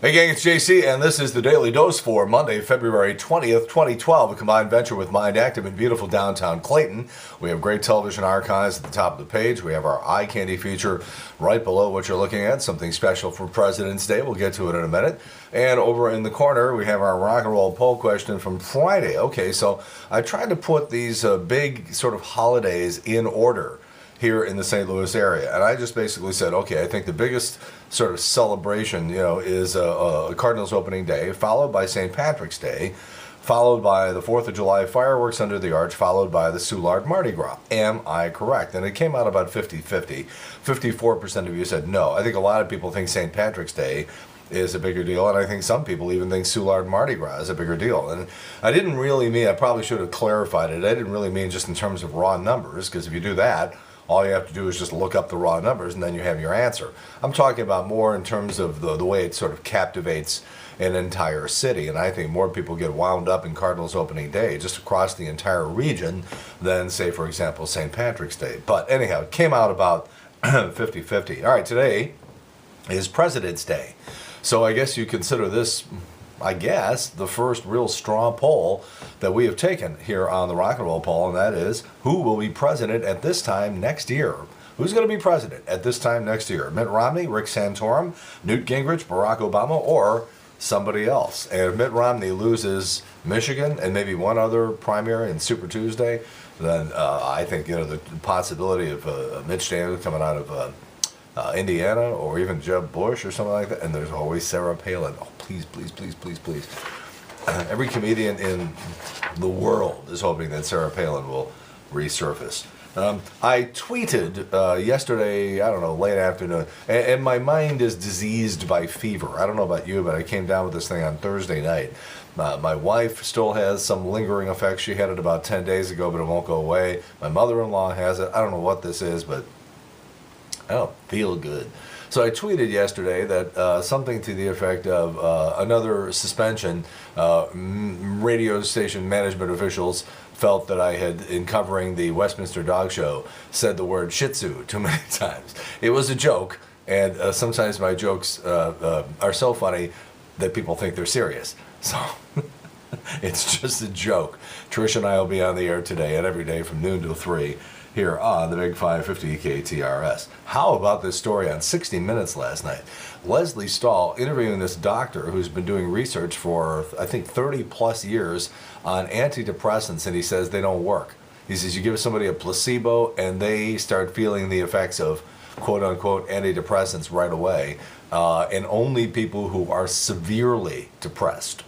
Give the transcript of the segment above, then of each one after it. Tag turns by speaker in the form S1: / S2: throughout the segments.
S1: Hey gang, it's JC, and this is the Daily Dose for Monday, February 20th, 2012, a combined venture with Mind Active in beautiful downtown Clayton. We have great television archives at the top of the page. We have our eye candy feature right below what you're looking at, something special for President's Day. We'll get to it in a minute. And over in the corner, we have our rock and roll poll question from Friday. Okay, so I tried to put these big sort of holidays in order here in the St. Louis area. And I just basically said, okay, I think the biggest sort of celebration, is Cardinals opening day, followed by St. Patrick's Day, followed by the 4th of July fireworks under the arch, followed by the Soulard Mardi Gras. Am I correct? And it came out about 50-50. 54% of you said no. I think a lot of people think St. Patrick's Day is a bigger deal, and I think some people even think Soulard Mardi Gras is a bigger deal. And I didn't really mean, I probably should have clarified it, I didn't really mean just in terms of raw numbers, because if you do that, all you have to do is just look up the raw numbers and then you have your answer. I'm talking about more in terms of the way it sort of captivates an entire city. And I think more people get wound up in Cardinals opening day just across the entire region than, say, for example, St. Patrick's Day. But anyhow, it came out about 50-50. All right, today is President's Day. So I guess you consider this, the first real straw poll that we have taken here on the Rock and Roll poll, and that is, who will be president at this time next year? Who's going to be president at this time next year? Mitt Romney, Rick Santorum, Newt Gingrich, Barack Obama, or somebody else? And if Mitt Romney loses Michigan and maybe one other primary in Super Tuesday, then I think the possibility of Mitch Daniels coming out of Indiana, or even Jeb Bush or something like that, and there's always Sarah Palin. Oh, please, please, please, please, please. Every comedian in the world is hoping that Sarah Palin will resurface. I tweeted yesterday, late afternoon, and my mind is diseased by fever. I don't know about you, but I came down with this thing on Thursday night. My wife still has some lingering effects. She had it about 10 days ago, but it won't go away. My mother-in-law has it. I don't know what this is, but I don't feel good. So I tweeted yesterday that something to the effect of another suspension. Radio station management officials felt that I had, in covering the Westminster Dog Show, said the word Shih Tzu too many times. It was a joke, and sometimes my jokes are so funny that people think they're serious. So it's just a joke. Trish and I will be on the air today and every day from noon till 3. Here on the Big 550 KTRS. How about this story on 60 Minutes last night? Leslie Stahl interviewing this doctor who's been doing research for, I think, 30 plus years on antidepressants, and he says they don't work. He says you give somebody a placebo and they start feeling the effects of quote-unquote antidepressants right away, and only people who are severely depressed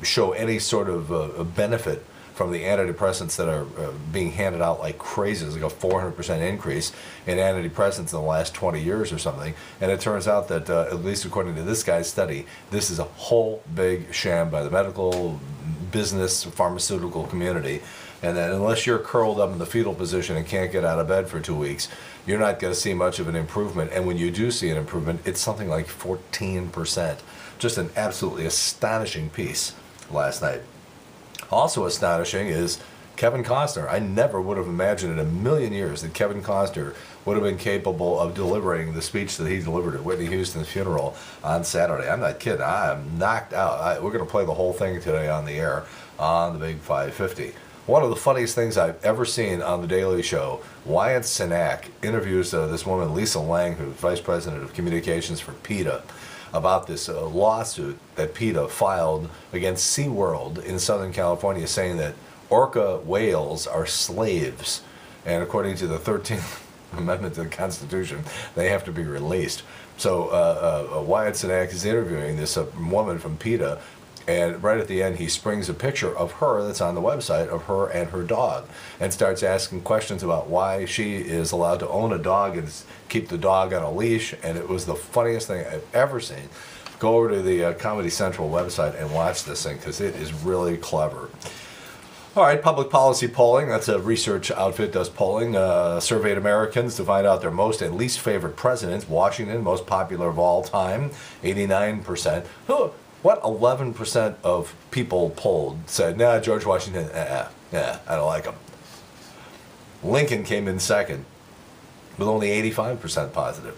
S1: show any sort of benefit from the antidepressants that are being handed out like crazy. There's like a 400% increase in antidepressants in the last 20 years or something. And it turns out that, at least according to this guy's study, this is a whole big sham by the medical, business, pharmaceutical community. And that unless you're curled up in the fetal position and can't get out of bed for 2 weeks, you're not going to see much of an improvement. And when you do see an improvement, it's something like 14%. Just an absolutely astonishing piece last night. Also astonishing is Kevin Costner. I never would have imagined in a million years that Kevin Costner would have been capable of delivering the speech that he delivered at Whitney Houston's funeral on Saturday. I'm not kidding. I am knocked out. We're going to play the whole thing today on the air on the Big 550. One of the funniest things I've ever seen on The Daily Show, Wyatt Cenac interviews this woman, Lisa Lang, who's Vice President of Communications for PETA, about this lawsuit that PETA filed against SeaWorld in Southern California, saying that orca whales are slaves. And according to the 13th Amendment to the Constitution, they have to be released. So Wyatt Cenac is interviewing this woman from PETA, and right at the end, he springs a picture of her that's on the website of her and her dog, and starts asking questions about why she is allowed to own a dog and keep the dog on a leash. And it was the funniest thing I've ever seen. Go over to the Comedy Central website and watch this thing, because it is really clever. All right, public policy polling. That's a research outfit does polling. Surveyed Americans to find out their most and least favorite presidents. Washington, most popular of all time, 89%. What 11% of people polled said, nah, George Washington, I don't like him. Lincoln came in second with only 85% positive.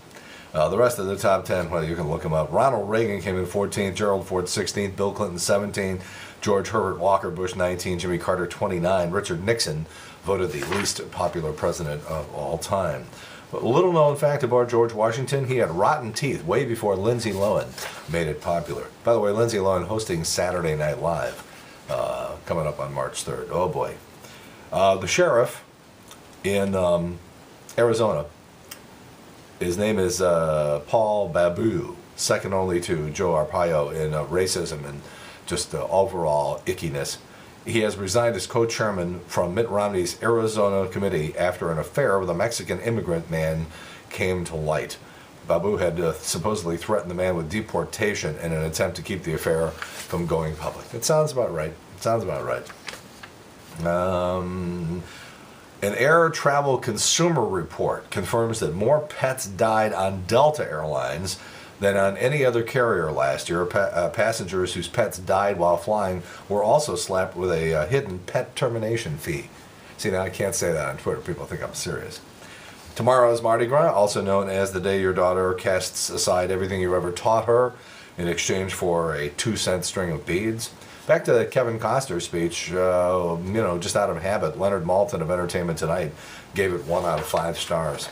S1: The rest of the top 10, well, you can look them up. Ronald Reagan came in 14th, Gerald Ford 16th, Bill Clinton 17th, George Herbert Walker Bush 19, Jimmy Carter 29, Richard Nixon voted the least popular president of all time. But a little known fact about George Washington, he had rotten teeth way before Lindsay Lohan made it popular. By the way, Lindsay Lohan hosting Saturday Night Live coming up on March 3rd. Oh boy. The sheriff in Arizona, his name is Paul Babu, second only to Joe Arpaio in racism and just overall ickiness. He has resigned as co-chairman from Mitt Romney's Arizona committee after an affair with a Mexican immigrant man came to light. Babu had supposedly threatened the man with deportation in an attempt to keep the affair from going public. It sounds about right. An air travel consumer report confirms that more pets died on Delta Airlines than on any other carrier last year. Passengers whose pets died while flying were also slapped with a hidden pet termination fee. See, now I can't say that on Twitter. People think I'm serious. Tomorrow is Mardi Gras, also known as the day your daughter casts aside everything you ever taught her in exchange for a 2-cent string of beads. Back to the Kevin Costner speech, just out of habit, Leonard Maltin of Entertainment Tonight gave it 1 out of 5 stars.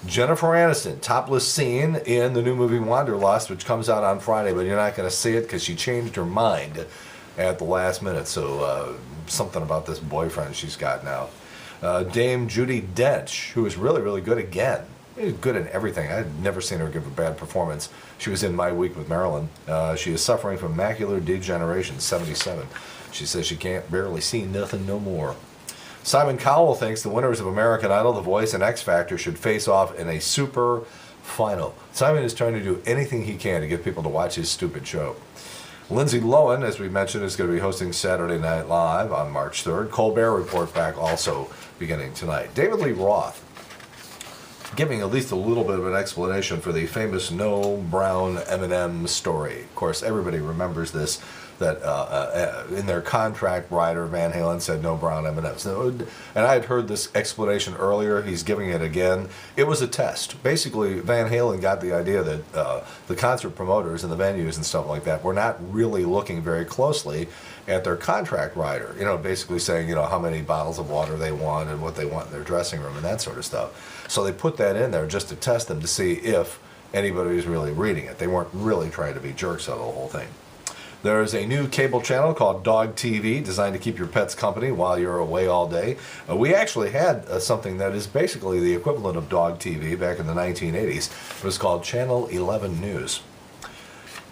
S1: Jennifer Aniston, topless scene in the new movie Wanderlust, which comes out on Friday, but you're not going to see it because she changed her mind at the last minute. So something about this boyfriend she's got now. Dame Judi Dench, who is really, really good again. She's good in everything. I've never seen her give a bad performance. She was in My Week with Marilyn. She is suffering from macular degeneration, 77. She says she can't barely see nothing no more. Simon Cowell thinks the winners of American Idol, The Voice, and X Factor should face off in a super final. Simon is trying to do anything he can to get people to watch his stupid show. Lindsay Lohan, as we mentioned, is going to be hosting Saturday Night Live on March 3rd. Colbert Report back also beginning tonight. David Lee Roth giving at least a little bit of an explanation for the famous No Brown M&M story. Of course, everybody remembers this, that in their contract rider, Van Halen said no brown M&Ms. And I had heard this explanation earlier. He's giving it again. It was a test. Basically, Van Halen got the idea that the concert promoters and the venues and stuff like that were not really looking very closely at their contract rider, basically saying, how many bottles of water they want and what they want in their dressing room and that sort of stuff. So they put that in there just to test them to see if anybody was really reading it. They weren't really trying to be jerks out of the whole thing. There's a new cable channel called Dog TV, designed to keep your pets company while you're away all day. We actually had something that is basically the equivalent of Dog TV back in the 1980s. It was called Channel 11 News.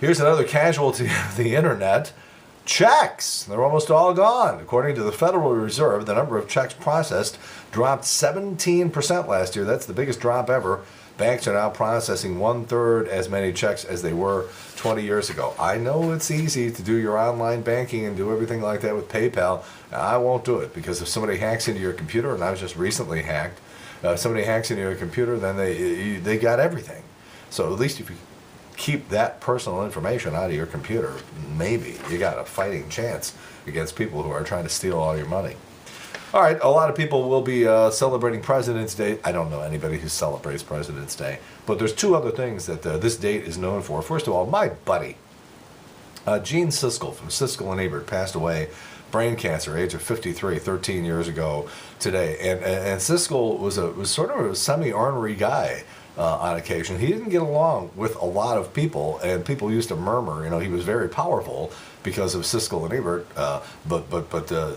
S1: Here's another casualty of the internet. Checks. They're almost all gone. According to the Federal Reserve, the number of checks processed dropped 17% last year. That's the biggest drop ever. Banks are now processing 1/3 as many checks as they were 20 years ago. I know it's easy to do your online banking and do everything like that with PayPal. I won't do it because if somebody hacks into your computer, and I was just recently hacked, somebody hacks into your computer, then they got everything. So at least if you keep that personal information out of your computer, maybe you got a fighting chance against people who are trying to steal all your money. All right, a lot of people will be celebrating President's Day. I don't know anybody who celebrates President's Day, but there's 2 other things that this date is known for. First of all, my buddy, Gene Siskel from Siskel and Ebert, passed away, brain cancer, age of 53, 13 years ago today. And Siskel was sort of a semi-ornery guy. On occasion, he didn't get along with a lot of people, and people used to murmur. He was very powerful because of Siskel and Ebert, but a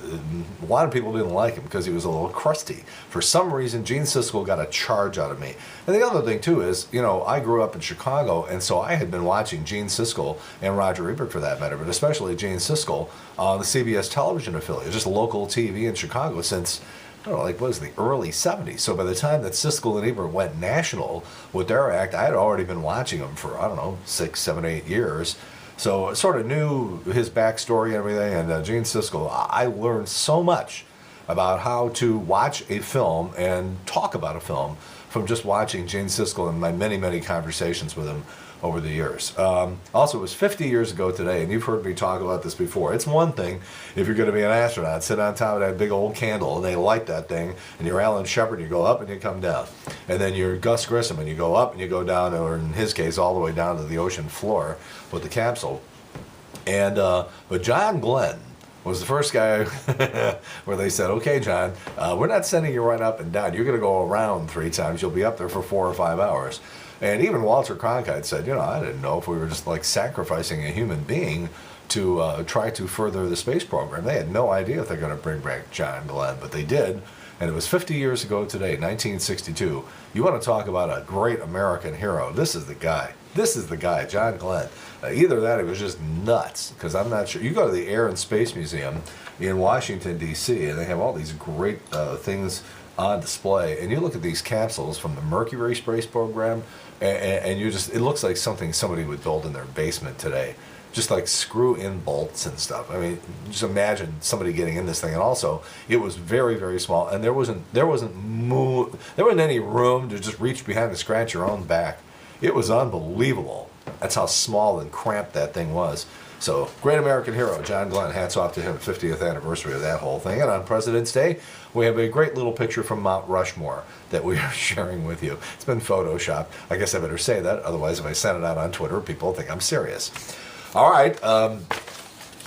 S1: lot of people didn't like him because he was a little crusty. For some reason, Gene Siskel got a charge out of me. And the other thing too is, I grew up in Chicago, and so I had been watching Gene Siskel and Roger Ebert, for that matter, but especially Gene Siskel on the CBS television affiliate, just local TV in Chicago since, what was the early 70s. So by the time that Siskel and Ebert went national with their act, I had already been watching them for, 6, 7, 8 years. So I sort of knew his backstory and everything. And Gene Siskel, I learned so much about how to watch a film and talk about a film from just watching Gene Siskel and my many, many conversations with him over the years. Also, it was 50 years ago today, and you've heard me talk about this before. It's one thing if you're going to be an astronaut, sit on top of that big old candle, and they light that thing, and you're Alan Shepard, you go up and you come down. And then you're Gus Grissom, and you go up and you go down, or in his case, all the way down to the ocean floor with the capsule. And but John Glenn was the first guy where they said, okay, John, we're not sending you right up and down. You're going to go around 3 times. You'll be up there for 4 or 5 hours. And even Walter Cronkite said, I didn't know if we were just like sacrificing a human being to try to further the space program. They had no idea if they're going to bring back John Glenn, but they did. And it was 50 years ago today, 1962. You want to talk about a great American hero. This is the guy. This is the guy, John Glenn. Either that, it was just nuts, because I'm not sure. You go to the Air and Space Museum in Washington, D.C., and they have all these great things on display. And you look at these capsules from the Mercury space program, and you just, it looks like something somebody would build in their basement today. Just like screw-in bolts and stuff. I mean, just imagine somebody getting in this thing. And also, it was very, very small, and there wasn't any room to just reach behind and scratch your own back. It was unbelievable. That's how small and cramped that thing was. So, great American hero, John Glenn. Hats off to him, 50th anniversary of that whole thing. And on President's Day, we have a great little picture from Mount Rushmore that we are sharing with you. It's been photoshopped. I guess I better say that. Otherwise, if I send it out on Twitter, people think I'm serious. All right.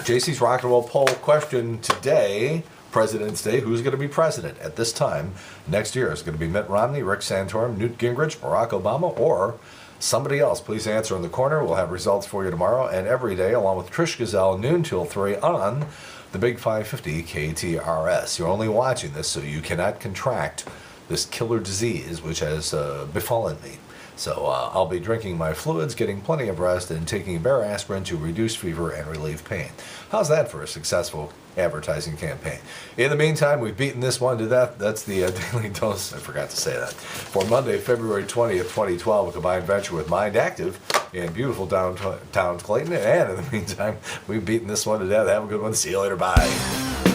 S1: JC's Rock and Roll poll question today, President's Day. Who's going to be president at this time next year? Is it going to be Mitt Romney, Rick Santorum, Newt Gingrich, Barack Obama, or somebody else? Please answer in the corner. We'll have results for you tomorrow and every day, along with Trish Gazelle, noon till 3 on the Big 550 KTRS. You're only watching this so you cannot contract this killer disease which has befallen me. So I'll be drinking my fluids, getting plenty of rest, and taking bare aspirin to reduce fever and relieve pain. How's that for a successful advertising campaign? In the meantime, we've beaten this one to death. That's the Daily Dose. I forgot to say that. For Monday, February 20th, 2012, a combined venture with Mind Active in beautiful downtown Clayton. And in the meantime, we've beaten this one to death. Have a good one. See you later. Bye.